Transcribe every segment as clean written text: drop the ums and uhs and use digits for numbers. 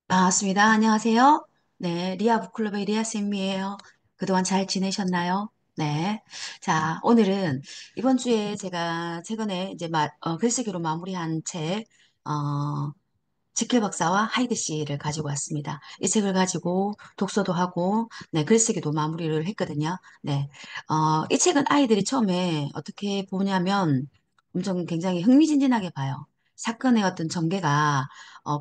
반갑습니다. 안녕하세요. 네, 리아 북클럽의 리아 쌤이에요. 그동안 잘 지내셨나요? 네. 자, 오늘은 이번 주에 제가 최근에 이제 글쓰기로 마무리한 책, 어, 지킬 박사와 하이드 씨를 가지고 왔습니다. 이 책을 가지고 독서도 하고, 네, 글쓰기도 마무리를 했거든요. 네. 이 책은 아이들이 처음에 어떻게 보냐면 엄청 굉장히 흥미진진하게 봐요. 사건의 어떤 전개가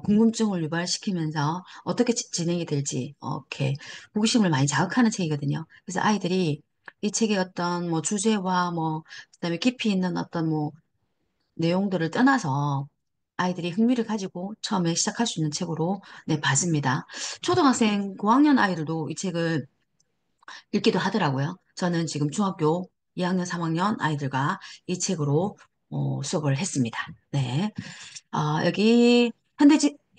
궁금증을 유발시키면서 어떻게 진행이 될지 이렇게 호기심을 많이 자극하는 책이거든요. 그래서 아이들이 이 책의 어떤 뭐 주제와 뭐 그다음에 깊이 있는 어떤 뭐 내용들을 떠나서 아이들이 흥미를 가지고 처음에 시작할 수 있는 책으로 네, 봤습니다. 초등학생 고학년 아이들도 이 책을 읽기도 하더라고요. 저는 지금 중학교 2학년, 3학년 아이들과 이 책으로 수업을 했습니다. 네. 여기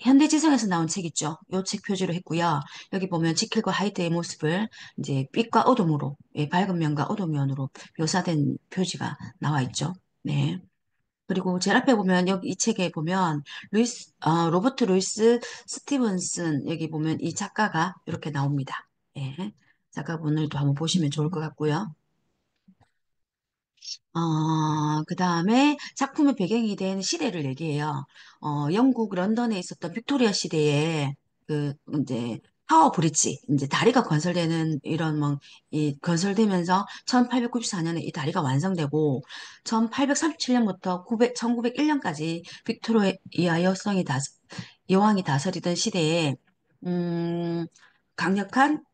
현대지성에서 나온 책 있죠. 요 책 표지로 했고요. 여기 보면 지킬과 하이드의 모습을 이제 빛과 어둠으로, 예, 밝은 면과 어두운 면으로 묘사된 표지가 나와 있죠. 네. 그리고 제일 앞에 보면 여기 이 책에 보면 로버트 루이스 스티븐슨 여기 보면 이 작가가 이렇게 나옵니다. 예. 작가분을도 한번 보시면 좋을 것 같고요. 그 다음에 작품의 배경이 된 시대를 얘기해요. 영국 런던에 있었던 빅토리아 시대에 그 이제 타워 브릿지, 이제 다리가 건설되는 이런 뭐, 이 건설되면서 1894년에 이 다리가 완성되고 1837년부터 1901년까지 빅토리아 여왕이 다스리던 시대에 강력한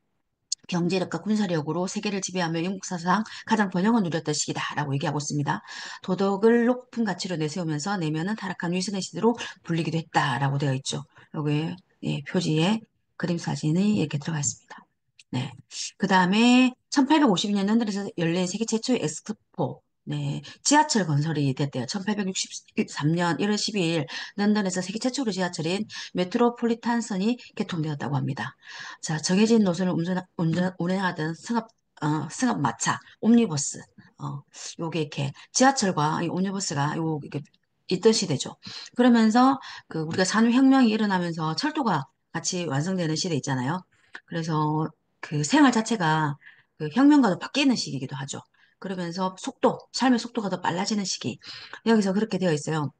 경제력과 군사력으로 세계를 지배하며 영국 사상 가장 번영을 누렸던 시기다라고 얘기하고 있습니다. 도덕을 높은 가치로 내세우면서 내면은 타락한 위선의 시대로 불리기도 했다라고 되어 있죠. 여기에 예, 표지에 그림 사진이 이렇게 들어가 있습니다. 네. 그 다음에 1852년 런던에서 열린 세계 최초의 엑스포, 네, 지하철 건설이 됐대요. 1863년 1월 12일 런던에서 세계 최초로 지하철인 메트로폴리탄선이 개통되었다고 합니다. 자, 정해진 노선을 운행하던 승합마차, 옴니버스, 요게 이렇게 지하철과 이 옴니버스가 이렇게 있던 시대죠. 그러면서 그 우리가 산업혁명이 일어나면서 철도가 같이 완성되는 시대 있잖아요. 그래서 그 생활 자체가 그 혁명과도 바뀌는 시기이기도 하죠. 그러면서 삶의 속도가 더 빨라지는 시기. 여기서 그렇게 되어 있어요.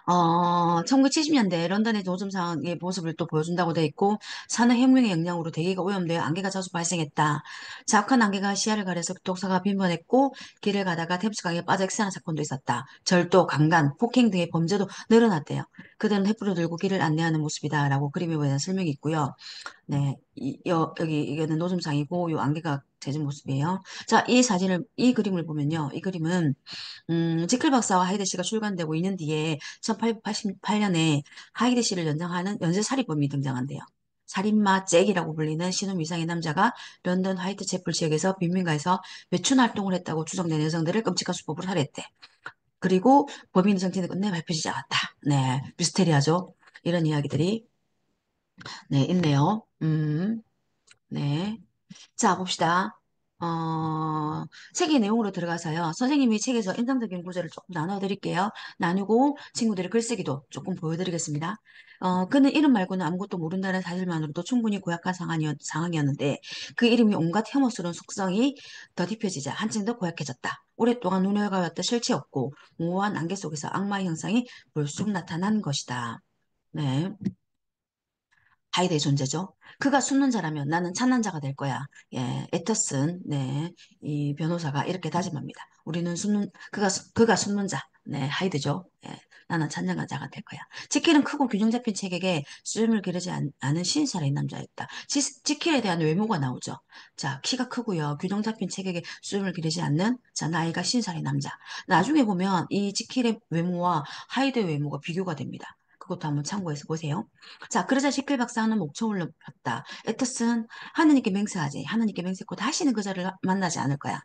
1970년대 런던의 노점상의 모습을 또 보여준다고 돼 있고, 산업혁명의 영향으로 대기가 오염되어 안개가 자주 발생했다. 자욱한 안개가 시야를 가려서 독사가 빈번했고, 길을 가다가 템스강에 빠져 액상한 사건도 있었다. 절도, 강간, 폭행 등의 범죄도 늘어났대요. 그들은 횃불을 들고 길을 안내하는 모습이다라고 그림에 보이는 설명이 있고요. 네, 여기 이거는 노점상이고, 요 안개가 젖은 모습이에요. 자, 이 그림을 보면요. 이 그림은 지클 박사와 하이데 씨가 출간되고 2년 뒤에 1888년에 하이데 씨를 연장하는 연쇄살인범이 등장한대요. 살인마 잭이라고 불리는 신혼 이상의 남자가 런던 화이트채플 지역에서 빈민가에서 매춘 활동을 했다고 추정되는 여성들을 끔찍한 수법으로 살해했대. 그리고 범인의 정체는 끝내 밝혀지지 않았다. 네, 미스테리하죠. 이런 이야기들이 네, 있네요. 네. 자, 봅시다. 책의 내용으로 들어가서요. 선생님이 책에서 인상적인 구절을 조금 나눠드릴게요. 나누고 친구들의 글쓰기도 조금 보여드리겠습니다. 그는 이름 말고는 아무것도 모른다는 사실만으로도 충분히 고약한 상황이었는데 그 이름이 온갖 혐오스러운 속성이 더딥혀지자 한층 더 고약해졌다. 오랫동안 눈여겨왔던 실체 없고 모호한 안개 속에서 악마의 형상이 불쑥 나타난 것이다. 네. 하이드의 존재죠. 그가 숨는 자라면 나는 찾는 자가 될 거야. 예, 애터슨, 네, 이 변호사가 이렇게 다짐합니다. 그가 숨는 자, 네, 하이드죠. 예, 나는 찾는 자가 될 거야. 지킬은 크고 균형 잡힌 체격에 수염을 기르지 않은 신사의 남자였다. 지킬에 대한 외모가 나오죠. 자, 키가 크고요. 균형 잡힌 체격에 수염을 기르지 않는, 자, 나이가 신사의 남자. 나중에 보면 이 지킬의 외모와 하이드의 외모가 비교가 됩니다. 그것도 한번 참고해서 보세요. 자, 그러자 시클 박사는 목청을 높였다. 에터슨, 하느님께 맹세하지. 하느님께 맹세코 다시는 그자를 만나지 않을 거야.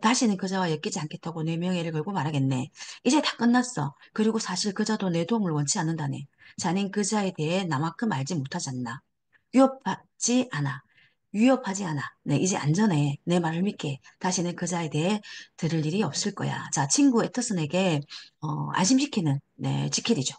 다시는 그자와 엮이지 않겠다고 내 명예를 걸고 말하겠네. 이제 다 끝났어. 그리고 사실 그자도 내 도움을 원치 않는다네. 자넨 그자에 대해 나만큼 알지 못하지 않나. 위협하지 않아. 위협하지 않아. 네, 이제 안전해. 내 말을 믿게. 다시는 그자에 대해 들을 일이 없을 거야. 자, 친구 에터슨에게, 안심시키는, 네, 지킬이죠.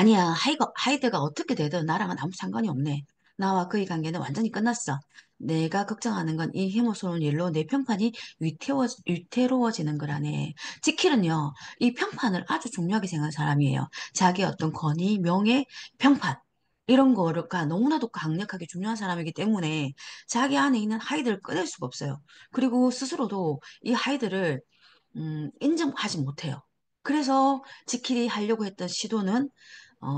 아니야, 하이드가 어떻게 되든 나랑은 아무 상관이 없네. 나와 그의 관계는 완전히 끝났어. 내가 걱정하는 건 이 혐오스러운 일로 내 평판이 위태로워지는 거라네. 지킬은요, 이 평판을 아주 중요하게 생각하는 사람이에요. 자기 어떤 권위, 명예, 평판. 이런 거가 너무나도 강력하게 중요한 사람이기 때문에 자기 안에 있는 하이드를 꺼낼 수가 없어요. 그리고 스스로도 이 하이드를 인정하지 못해요. 그래서 지킬이 하려고 했던 시도는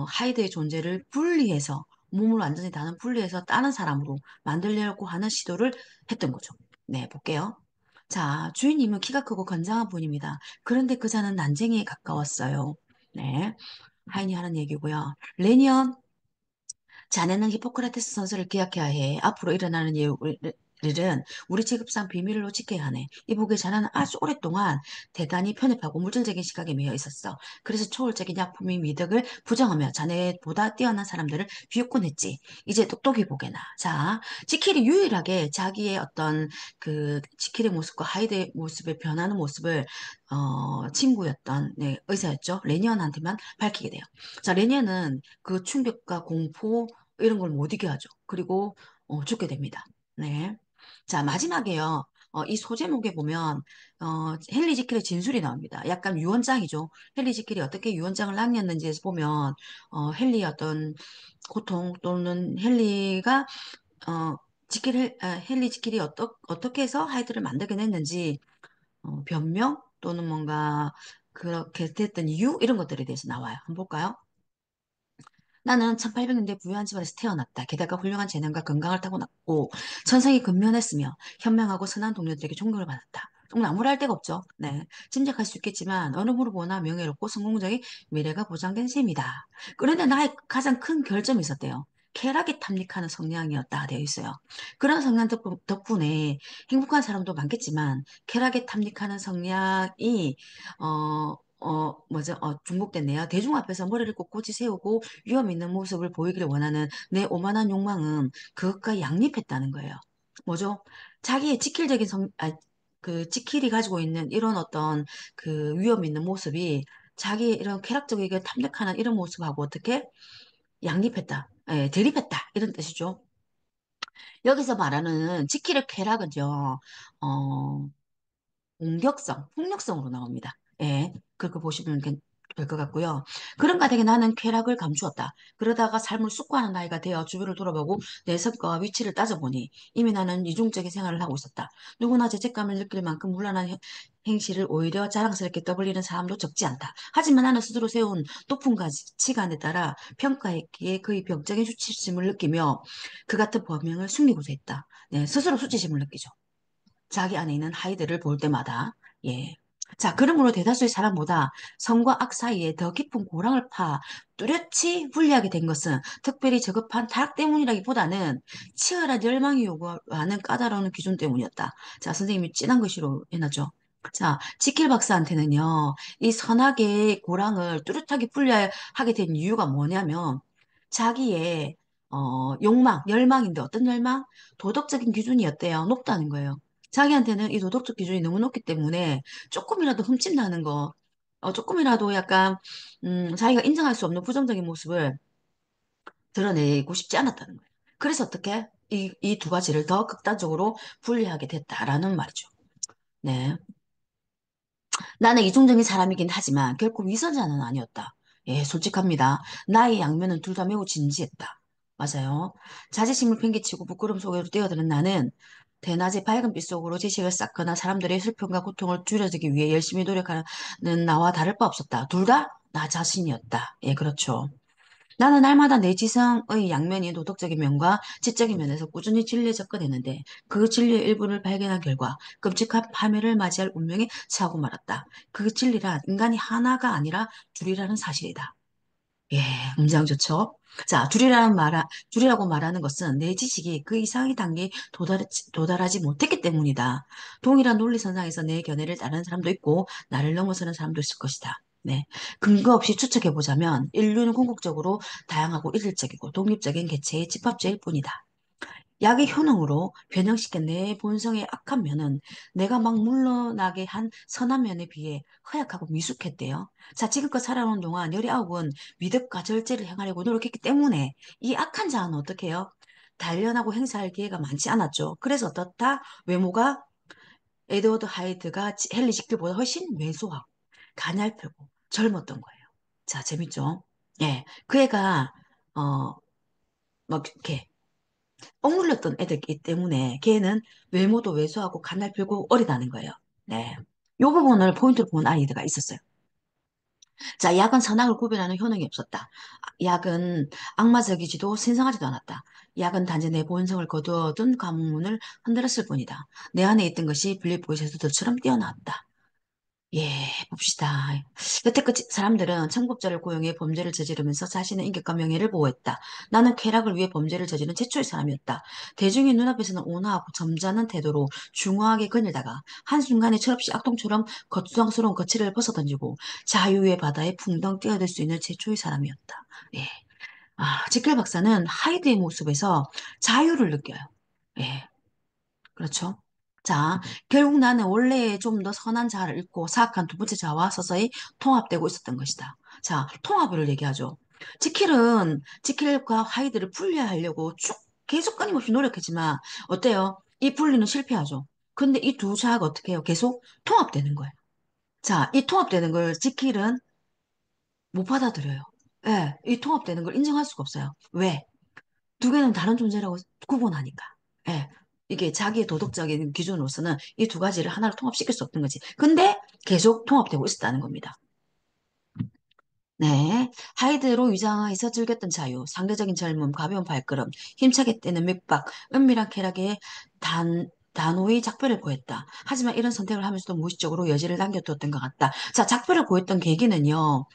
하이드의 존재를 분리해서 몸을 완전히 다른 분리해서 다른 사람으로 만들려고 하는 시도를 했던 거죠. 네, 볼게요. 자, 주인님은 키가 크고 건장한 분입니다. 그런데 그자는 난쟁이에 가까웠어요. 네, 하인이 하는 얘기고요. 레니언, 자네는 히포크라테스 선서를 기억해야 해. 앞으로 일어나는 일은 우리 직업상 비밀로 지켜야 하네. 이보게 자네는 아주 오랫동안 대단히 편협하고 물질적인 시각에 매여 있었어. 그래서 초월적인 약품의 미덕을 부정하며 자네보다 뛰어난 사람들을 비웃곤 했지. 이제 똑똑히 보게나. 자, 지킬이 유일하게 자기의 어떤 지킬의 모습과 하이드의 모습을 변하는 모습을 친구였던 네, 의사였죠. 레니언한테만 밝히게 돼요. 자, 레니언은 그 충격과 공포 이런 걸 못 이겨하죠. 그리고 죽게 됩니다. 네. 자, 마지막에요. 이 소제목에 보면 헨리 지킬의 진술이 나옵니다. 약간 유언장이죠. 헨리 지킬이 어떻게 유언장을 남겼는지에서 보면 헨리의 어떤 고통 또는 헨리가 어, 헨리 지킬이 어떻게 해서 하이드를 만들게 됐는지 변명 또는 뭔가 그렇게 됐던 이유 이런 것들에 대해서 나와요. 한번 볼까요? 나는 1800년대 부유한 집안에서 태어났다. 게다가 훌륭한 재능과 건강을 타고났고 천성이 근면했으며 현명하고 선한 동료들에게 존경을 받았다. 정말 아무리 할 데가 없죠. 네. 짐작할 수 있겠지만 어느 무르보나 명예롭고 성공적인 미래가 보장된 셈이다. 그런데 나의 가장 큰 결점이 있었대요. 쾌락에 탐닉하는 성향이었다 되어 있어요. 그런 성향 덕분에 행복한 사람도 많겠지만 쾌락에 탐닉하는 성향이 중복됐네요. 대중 앞에서 머리를 꼿꼿이 세우고 위험 있는 모습을 보이기를 원하는 내 오만한 욕망은 그것과 양립했다는 거예요. 뭐죠? 자기의 지킬이 가지고 있는 이런 어떤 그 위험 있는 모습이 자기 이런 쾌락적이게 탐닉하는 이런 모습하고 어떻게 양립했다, 대립했다 이런 뜻이죠. 여기서 말하는 지킬의 쾌락은요, 어, 공격성, 폭력성으로 나옵니다. 예, 그렇게 보시면 될 것 같고요. 그런 가닥에 나는 쾌락을 감추었다. 그러다가 삶을 숙고하는 나이가 되어 주변을 돌아보고 내 성과와 위치를 따져보니 이미 나는 이중적인 생활을 하고 있었다. 누구나 죄책감을 느낄 만큼 문란한 행실을 오히려 자랑스럽게 떠벌리는 사람도 적지 않다. 하지만 나는 스스로 세운 높은 가치관에 따라 평가했기에 그의 병적인 수치심을 느끼며 그 같은 범행을 숨기고자 했다. 네, 스스로 수치심을 느끼죠. 자기 안에 있는 하이드를 볼 때마다, 예. 자, 그러므로 대다수의 사람보다 성과 악 사이에 더 깊은 고랑을 뚜렷이 분리하게 된 것은 특별히 저급한 타락 때문이라기보다는 치열한 열망이 요구하는 까다로운 기준 때문이었다. 자, 선생님이 진한 글씨로 해놨죠. 자, 지킬 박사한테는요, 이 선악의 고랑을 뚜렷하게 분리하게 된 이유가 뭐냐면, 자기의 욕망, 열망인데 어떤 열망? 도덕적인 기준이었대요. 높다는 거예요. 자기한테는 이 도덕적 기준이 너무 높기 때문에 조금이라도 흠집나는 거, 조금이라도 약간, 자기가 인정할 수 없는 부정적인 모습을 드러내고 싶지 않았다는 거예요. 그래서 어떻게? 이 두 가지를 더 극단적으로 분리하게 됐다라는 말이죠. 네. 나는 이중적인 사람이긴 하지만 결코 위선자는 아니었다. 예, 솔직합니다. 나의 양면은 둘 다 매우 진지했다. 맞아요. 자존심을 팽개치고 부끄러움 속으로 뛰어드는 나는 대낮에 밝은 빛 속으로 지식을 쌓거나 사람들의 슬픔과 고통을 줄여주기 위해 열심히 노력하는 나와 다를 바 없었다. 둘 다 나 자신이었다. 예, 그렇죠. 나는 날마다 내 지성의 양면인 도덕적인 면과 지적인 면에서 꾸준히 진리에 접근했는데 그 진리의 일부를 발견한 결과 끔찍한 파멸을 맞이할 운명에 처하고 말았다. 그 진리란 인간이 하나가 아니라 둘이라는 사실이다. 예, 문장 좋죠? 자, 둘이라고 말하는 것은 내 지식이 그 이상의 단계에 도달하지 못했기 때문이다. 동일한 논리선상에서 내 견해를 따르는 사람도 있고, 나를 넘어서는 사람도 있을 것이다. 네. 근거 없이 추측해보자면, 인류는 궁극적으로 다양하고 일률적이고 독립적인 개체의 집합체일 뿐이다. 약의 효능으로 변형시킨 내 본성의 악한 면은 내가 막 물러나게 한 선한 면에 비해 허약하고 미숙했대요. 자, 지금껏 살아오는 동안 열이 아홉은 미덕과 절제를 행하려고 노력했기 때문에 이 악한 자는 어떻게 해요? 단련하고 행사할 기회가 많지 않았죠. 그래서 어떻다? 외모가 에드워드 하이드가 헨리 지킬보다 훨씬 왜소하고 가냘프고 젊었던 거예요. 자, 재밌죠? 예, 그 애가 막 이렇게 억눌렸던 애들이기 때문에 걔는 외모도 왜소하고 가냘프고 어리다는 거예요. 네, 이 부분을 포인트로 본 아이들가 있었어요. 자, 약은 선악을 구별하는 효능이 없었다. 약은 악마적이지도 신성하지도 않았다. 약은 단지 내 본성을 거두어둔 가문을 흔들었을 뿐이다. 내 안에 있던 것이 빌립 보이스들처럼 뛰어나왔다. 예, 봅시다. 여태껏 사람들은 청법자를 고용해 범죄를 저지르면서 자신의 인격과 명예를 보호했다. 나는 쾌락을 위해 범죄를 저지른 최초의 사람이었다. 대중의 눈앞에서는 온화하고 점잖은 태도로 중후하게 거닐다가 한순간에 철없이 악동처럼 거추장스러운 거칠을 벗어던지고 자유의 바다에 풍덩 뛰어들 수 있는 최초의 사람이었다. 예. 아, 지켈 박사는 하이드의 모습에서 자유를 느껴요. 예. 그렇죠. 자, 결국 나는 원래 좀 더 선한 자를 잃고 사악한 두 번째 자와 서서히 통합되고 있었던 것이다. 자, 통합을 얘기하죠. 지킬과 하이드를 분리하려고 쭉 계속 끊임없이 노력했지만 어때요? 이 분리는 실패하죠. 근데 이 두 자가 어떻게 해요? 계속 통합되는 거예요. 자, 이 통합되는 걸 지킬은 못 받아들여요. 예, 이 통합되는 걸 인정할 수가 없어요. 왜? 두 개는 다른 존재라고 구분하니까. 예. 이게 자기의 도덕적인 기준으로서는 이 두 가지를 하나로 통합시킬 수 없는 거지. 근데 계속 통합되고 있었다는 겁니다. 네. 하이드로 위장해서 즐겼던 자유, 상대적인 젊음, 가벼운 발걸음, 힘차게 뛰는 맥박, 은밀한 쾌락에 단호히 작별을 고했다. 하지만 이런 선택을 하면서도 무의식적으로 여지를 남겨두었던 것 같다. 자, 작별을 고했던 계기는요,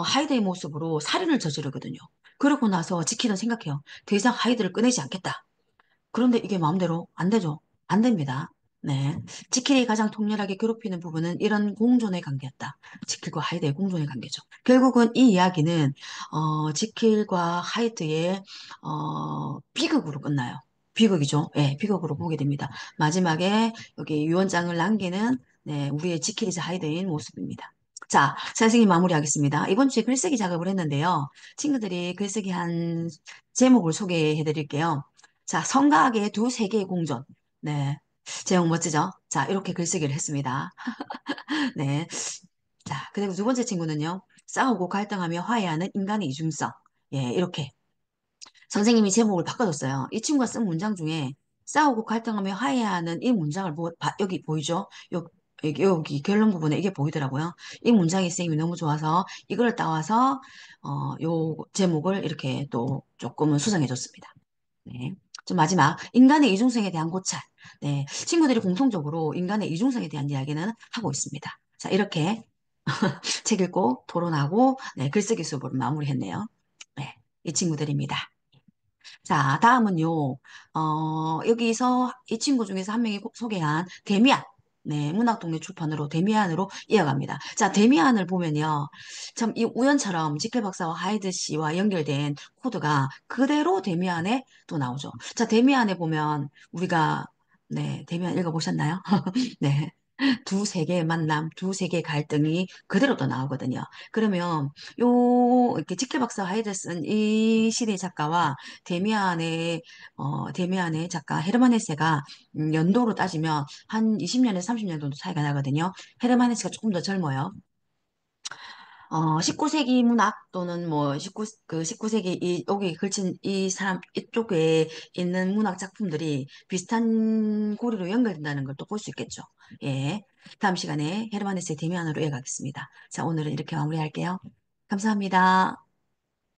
하이드의 모습으로 살인을 저지르거든요. 그러고 나서 지키는 생각해요. 더 이상 하이드를 꺼내지 않겠다. 그런데 이게 마음대로 안 되죠. 안 됩니다. 네. 지킬이 가장 통렬하게 괴롭히는 부분은 이런 공존의 관계였다. 지킬과 하이드의 공존의 관계죠. 결국은 이 이야기는 지킬과 하이드의 비극으로 끝나요. 비극이죠. 예, 비극으로 보게 됩니다. 마지막에 여기 유언장을 남기는 네, 우리의 지킬이자 하이드인 모습입니다. 자, 선생님 마무리하겠습니다. 이번 주에 글쓰기 작업을 했는데요. 친구들이 글쓰기 한 제목을 소개해 드릴게요. 자, 성가학의 두 세계의 공존. 네. 제목 멋지죠? 자, 이렇게 글쓰기를 했습니다. 네. 자, 그리고 두 번째 친구는요. 싸우고 갈등하며 화해하는 인간의 이중성. 예, 이렇게. 선생님이 제목을 바꿔줬어요. 이 친구가 쓴 문장 중에 싸우고 갈등하며 화해하는 이 문장을 여기 보이죠? 여기 결론 부분에 이게 보이더라고요. 이 문장이 선생님이 너무 좋아서 이걸 따와서 요 제목을 이렇게 또 조금은 수정해줬습니다. 네. 좀 마지막, 인간의 이중성에 대한 고찰. 네. 친구들이 공통적으로 인간의 이중성에 대한 이야기는 하고 있습니다. 자, 이렇게 책 읽고 토론하고, 네, 글쓰기 수업을 마무리했네요. 네. 이 친구들입니다. 자, 다음은요, 여기서 이 친구 중에서 한 명이 소개한 데미안. 네, 문학동네 출판으로 데미안으로 이어갑니다. 자, 데미안을 보면요. 참, 이 우연처럼 지켈 박사와 하이드 씨와 연결된 코드가 그대로 데미안에 또 나오죠. 자, 데미안에 보면 우리가, 네, 데미안 읽어보셨나요? 네. 두 세계의 만남, 두 세계의 갈등이 그대로 또 나오거든요. 그러면 이렇게 지켈 박사 하이드 쓴 이 시대 작가와 데미안의 작가 헤르만 헤세가 연도로 따지면 한 20년에서 30년 정도 차이가 나거든요. 헤르만 헤세가 조금 더 젊어요. 19세기 문학 또는 뭐 19세기 여기 걸친 이 사람 이쪽에 있는 문학 작품들이 비슷한 고리로 연결된다는 걸 또 볼 수 있겠죠. 예. 다음 시간에 헤르만 헤세 데미안으로 이어가겠습니다. 자, 오늘은 이렇게 마무리할게요. 감사합니다.